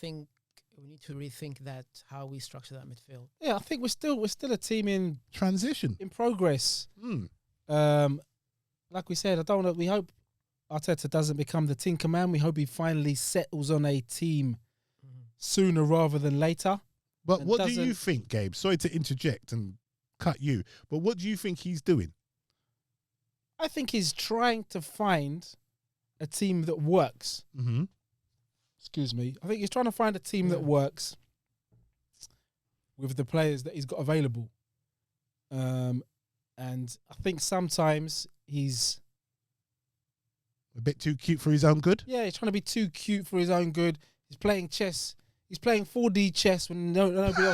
think we need to rethink that, how we structure that midfield. Yeah, I think we're still a team in transition, in progress. Like we said, we hope Arteta doesn't become the Tinker Man. We hope he finally settles on a team sooner rather than later. But what do you think, Gabe? Sorry to interject and cut you, but what do you think he's doing? I think he's trying to find a team that works. Mm-hmm. Excuse me. I think he's trying to find a team that works with the players that he's got available. And I think sometimes he's a bit too cute for his own good. Yeah, he's trying to be too cute for his own good. He's playing chess. He's playing 4D chess when nobody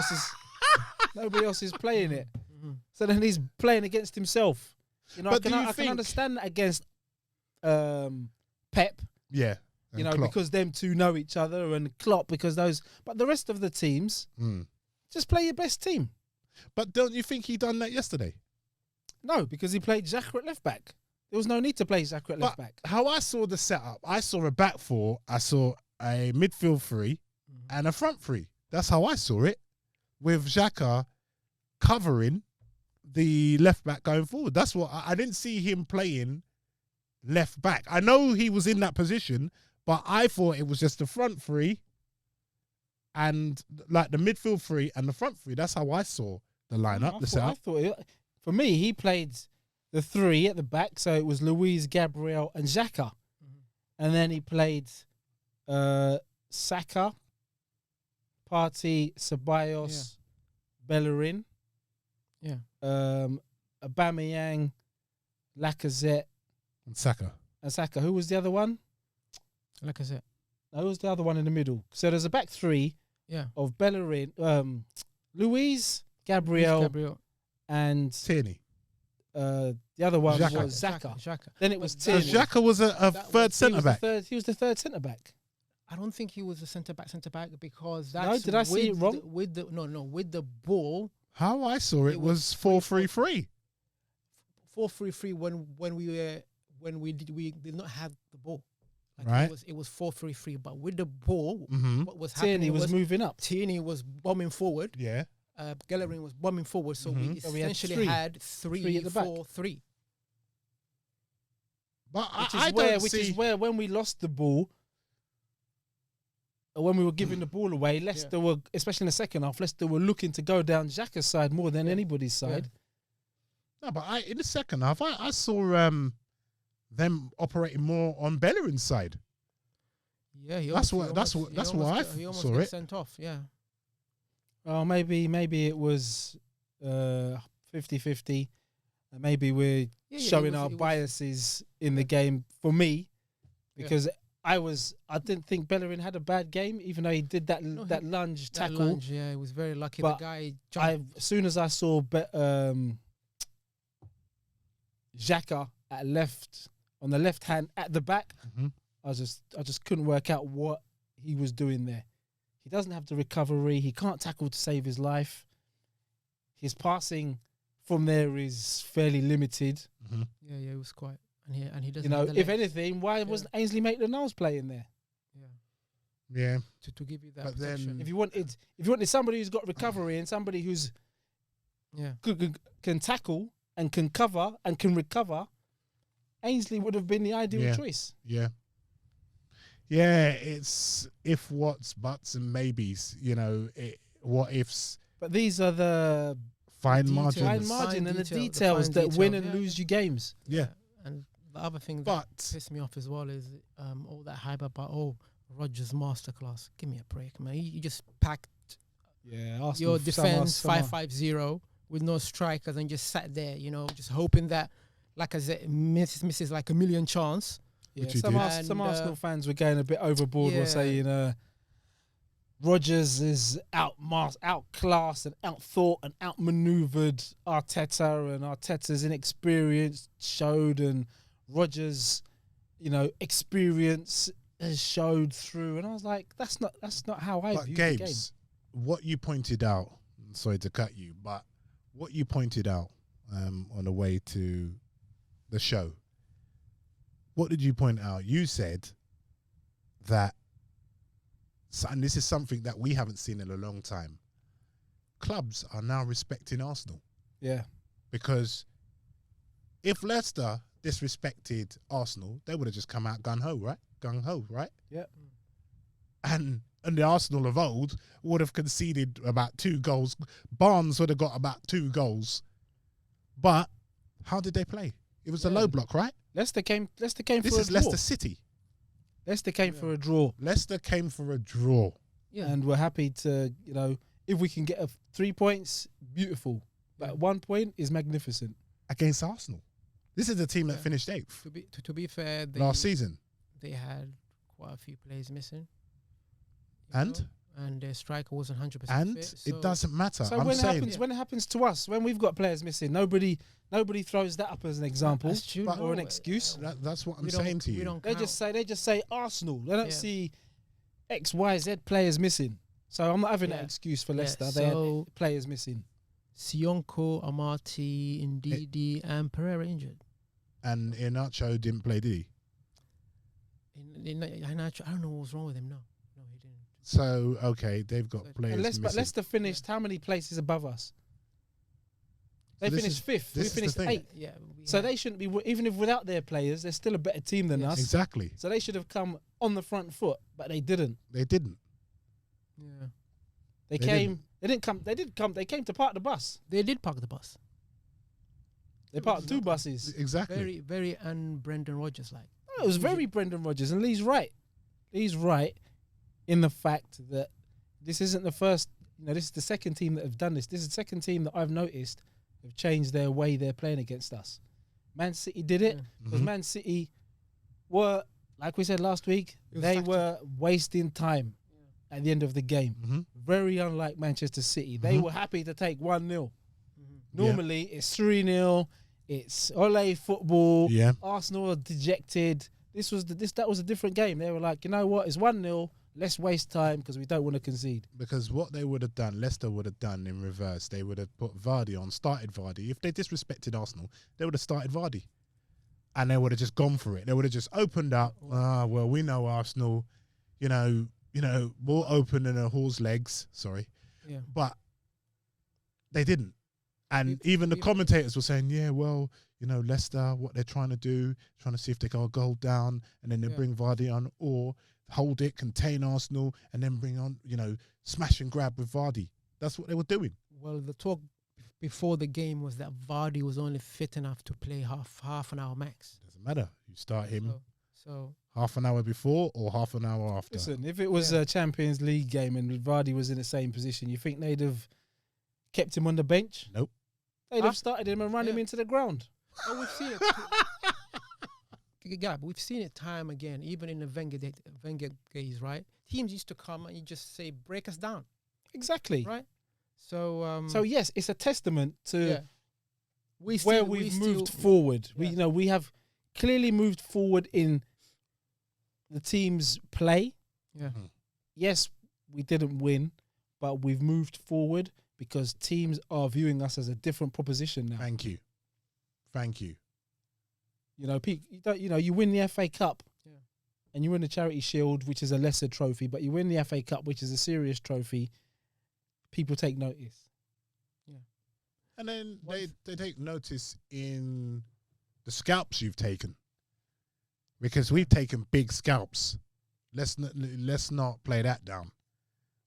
else is playing it. Mm-hmm. So then he's playing against himself. You know, But I can understand that against Pep. Yeah. You know, Klopp. because them two know each other, and Klopp because those. But the rest of the teams, just play your best team. But don't you think he done that yesterday? No, because he played Xhaka at left back. There was no need to play Xhaka at left back. How I saw the setup, I saw a back four, I saw a midfield three, and a front three. That's how I saw it, with Xhaka covering the left back going forward. That's what I didn't see him playing left back. I know he was in that position, but I thought it was just the front three and like the midfield three and the front three. That's how I saw the lineup, I thought for me, he played the three at the back, so it was Luiz, Gabriel, and Xhaka. And then he played Saka, Partey, Ceballos, Bellerin, Aubameyang, Lacazette, and Saka. Who was the other one? Lacazette. No, who was the other one in the middle? So there's a back three of Bellerin, Luiz, Gabriel, and Tierney. The other one Xhaka. was Xhaka. Xhaka. Then it was So Tierney. Xhaka was a third centre back. He was the third centre back. I don't think he was a centre back because that's did I see it wrong? With the ball. How I saw it was 4-3-3. 4-3-3 when we did not have the ball. Like Right. It was 4-3-3, but with the ball, what was Tierney happening was moving up. Tierney was bombing forward. Yeah. Bellerin was bombing forward, so we essentially three. had Three at the back. 3-4-3. But Which is where when we lost the ball, or when we were giving the ball away, Leicester were, especially in the second half, Leicester were looking to go down Xhaka's side more than anybody's side. No, but in the second half, I saw them operating more on Bellerin's side. Yeah, that's what I saw it. Sent off. Yeah. Oh, maybe it was 50-50. Maybe we're showing our biases in the game. For me, because I didn't think Bellerin had a bad game, even though he did that lunge tackle. He was very lucky. But the guy jumped. as soon as I saw Xhaka on the left hand at the back, I just couldn't work out what he was doing there. He doesn't have the recovery. He can't tackle to save his life. His passing from there is fairly limited. Yeah, it was quite. And he doesn't. You know, have the if legs. anything, why wasn't Ainsley Maitland-Niles playing there? Yeah. To give you that But protection. then- If you wanted somebody who's got recovery and somebody who's can tackle and can cover and can recover, Ainsley would have been the ideal choice. Yeah. Yeah, it's if, whats, buts, and maybes. You know, what ifs. But these are the Fine margins. fine margin and the detail, the details fine that detail. win and Yeah, lose you games. Yeah. And the other thing that But pissed me off as well is all that hype about Rodgers masterclass. Give me a break, man. You just packed Yeah, your defense 5-5-0 with no strikers and just sat there, just hoping that Lacazette misses like a million chance. Yeah, Which some he did. Arsenal fans were going a bit overboard, were saying Rodgers is outclassed and outthought and outmaneuvered Arteta, and Arteta's inexperience showed, and Rodgers, experience has showed through. And I was like, that's not how I view the game. Gabes, what you pointed out, sorry to cut you, but what you pointed out on the way to the show, what did you point out? You said that and this is something that we haven't seen in a long time. Clubs are now respecting Arsenal. Yeah. Because if Leicester disrespected Arsenal, they would have just come out gung-ho, right? Yeah. And the Arsenal of old would have conceded about 2 goals. Barnes would have got about 2 goals. But how did they play? It was a low block, right? Leicester came This for a draw. is Leicester City. Leicester came for a draw. Leicester came for a draw. Yeah. And we're happy to, if we can get 3 points, beautiful. But 1 point is magnificent. Against Arsenal. This is the team that finished 8th To be fair, last season. they had quite a few players missing. And their striker wasn't 100% And fit, it doesn't matter. So I'm when saying, it happens to us, when we've got players missing, nobody throws that up as an example That's true, or an excuse. that's what I'm we don't- saying to we you. don't They count. just say Arsenal. They don't Yeah. see X, Y, Z players missing. So I'm not having that Yeah. excuse for Yeah, Leicester. They so had players missing. Sionko, Amati, Ndidi, and Pereira injured. And Iheanacho didn't play, did he? I don't know what was wrong with him. No, he didn't. So, okay, they've got players But missing. Leicester finished how many places above us? They So this finished is- 5th. We this is the finished thing. 8th. Yeah. So they shouldn't be, even if without their players, they're still a better team than Yes. us. Exactly. So they should have come on the front foot, but they didn't. They didn't. Yeah. They came to park the bus. They did park the bus. They parked 2 buses. Exactly. Very, very Brendan Rodgers like. It was very Brendan Rodgers, and Lee's right. Lee's right in the fact that this isn't the first. This is the second team that have done this. This is the second team that I've noticed have changed their way they're playing against us. Man City did it because Man City were, like we said last week, they were wasting time at the end of the game. Very unlike Manchester City. They were happy to take 1-0. Normally it's 3-0. It's Ole football. Yeah. Arsenal are dejected. That was a different game. They were like, you know what? It's 1-0. Let's waste time because we don't want to concede. Because what they would have done, Leicester would have done in reverse. They would have put Vardy on, started Vardy. If they disrespected Arsenal, they would have started Vardy. And they would have just gone for it. They would have just opened up. Well, we know Arsenal, more open than a horse's legs. Sorry. Yeah. But they didn't. And even the commentators were saying, Leicester, what they're trying to do, trying to see if they got a goal down, and then they bring Vardy on, or hold it, contain Arsenal, and then bring on, smash and grab with Vardy. That's what they were doing. Well, the talk before the game was that Vardy was only fit enough to play half an hour max. Doesn't matter. You start him So half an hour before or half an hour after. Listen, if it was a Champions League game and Vardy was in the same position, you think they'd have kept him on the bench? Nope. They'd have started him and run him into the ground. Oh, we've seen it. But we've seen it time again, even in the Wenger days, right? Teams used to come and you just say, break us down. Exactly. Right? So So yes, it's a testament to we've moved forward. Yeah. We have clearly moved forward in the team's play. Yeah. Yes, we didn't win, but we've moved forward because teams are viewing us as a different proposition now. Thank you. You win the FA Cup, Yeah. and you win the Charity Shield, which is a lesser trophy, but you win the FA Cup, which is a serious trophy. People take notice. And then they take notice in the scalps you've taken. Because we've taken big scalps. Let's not play that down.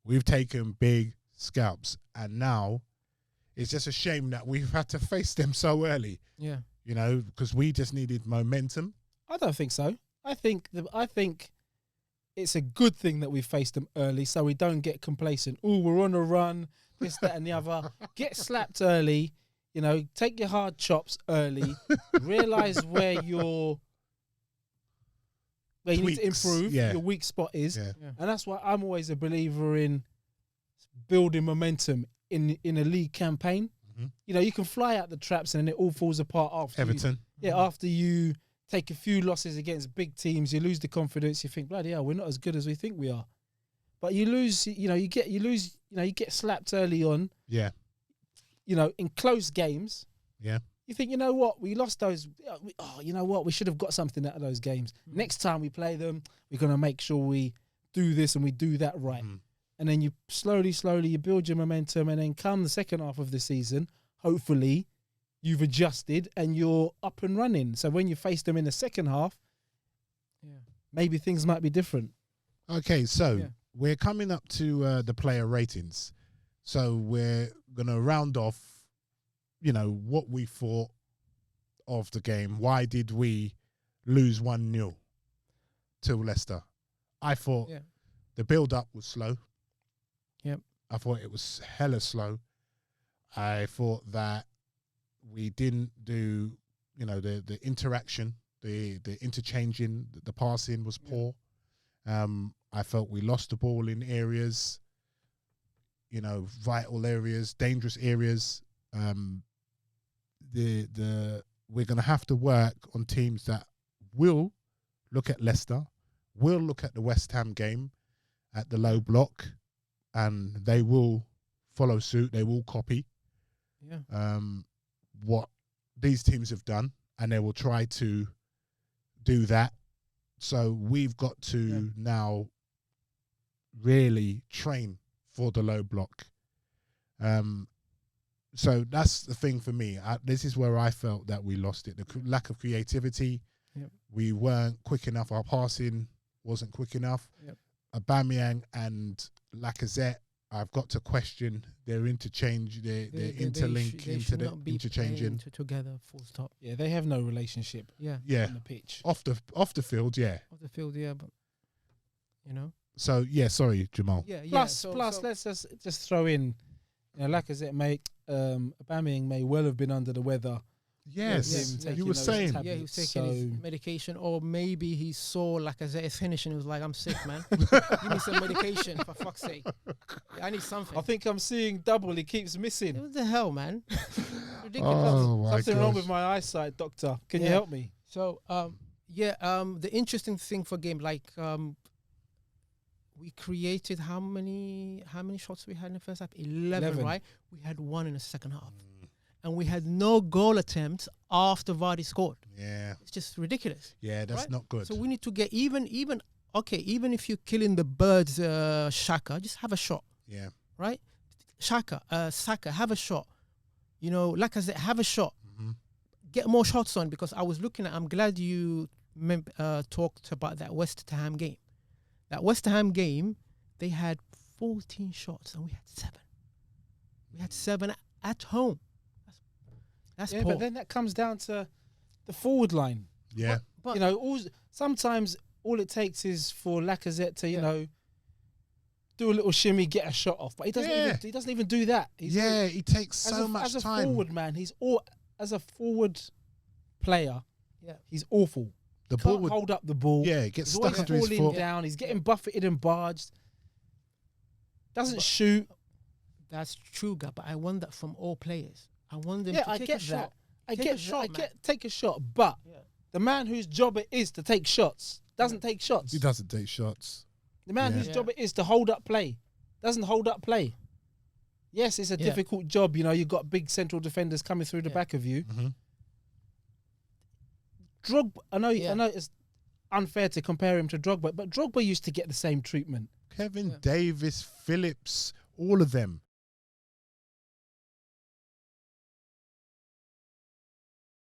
We've taken big scalps. And now it's just a shame that we've had to face them so early. Yeah. Because we just needed momentum. I don't think so. I think it's a good thing that we faced them early so we don't get complacent. Oh, we're on a run, this, that, and the other. Get slapped early, take your hard chops early, realise where you need to improve, your weak spot is. Yeah. And that's why I'm always a believer in building momentum in a league campaign. Mm-hmm. You can fly out the traps and then it all falls apart after Everton. after you take a few losses against big teams, you lose the confidence. You think, bloody hell, we're not as good as we think we are. But you lose. You get slapped early on. Yeah. In close games. Yeah. You think, we lost those. We should have got something out of those games. Next time we play them, we're going to make sure we do this and we do that right. And then you slowly you build your momentum, and then come the second half of the season, hopefully you've adjusted and you're up and running. So when you face them in the second half, maybe things might be different. Okay, so we're coming up to the player ratings. So we're going to round off, what we thought of the game. Why did we lose 1-0 to Leicester? I thought the build-up was slow. Yep. I thought it was hella slow. I thought that we didn't do, the interaction, the interchanging, the passing was poor. I felt we lost the ball in areas, vital areas, dangerous areas. We're going to have to work on teams that will look at Leicester, will look at the West Ham game at the low block, and they will follow suit. They will copy what these teams have done, and they will try to do that. So we've got to now really train for the low block. So that's the thing for me. This is where I felt that we lost it. The lack of creativity. We weren't quick enough. Our passing wasn't quick enough. Aubameyang and Lacazette, I've got to question their interchange, their interlink into the interchanging together. Full stop. Yeah, they have no relationship. Yeah. On the pitch. Off the field, yeah. Off the field, yeah, but So sorry, Jamal. Yeah. Plus, let's just throw in, Lacazette Aubameyang may well have been under the weather. Yes, you were saying. Yeah, he was taking his medication, or maybe he saw Lacazette's finish and he was like, "I'm sick, man. Give me some medication, for fuck's sake. I need something." I think I'm seeing double. He keeps missing. What the hell, man? Ridiculous. Oh, something wrong with my eyesight, doctor. Can you help me? So, the interesting thing for game, we created how many shots we had in the first half? 11, right? We had 1 in the second half. And we had no goal attempts after Vardy scored. Yeah. It's just ridiculous. Yeah, that's not good. So we need to get even if you're killing the birds, Xhaka, just have a shot. Yeah. Right? Saka, have a shot. Lacazette, have a shot. Get more shots on, because I was looking at, I'm glad you talked about that West Ham game. That West Ham game, they had 14 shots and we had 7. We had 7 at home. That's poor. But then that comes down to the forward line. Yeah. But sometimes all it takes is for Lacazette to, do a little shimmy, get a shot off. But he doesn't even do that. He takes so much time. As a forward man, as a forward player, he's awful. The He ball can't hold up the ball. Yeah, it gets he's stuck into his falling foot. down. He's getting buffeted and barged. Doesn't shoot. That's true, but I want that from all players. I want them to take a shot. Take a shot, but the man whose job it is to take shots doesn't take shots. He doesn't take shots. The man whose job it is to hold up play doesn't hold up play. Yes, it's a difficult job. You've got big central defenders coming through the back of you. Drogba, I know it's unfair to compare him to Drogba, but Drogba used to get the same treatment. Kevin Davis, Phillips, all of them.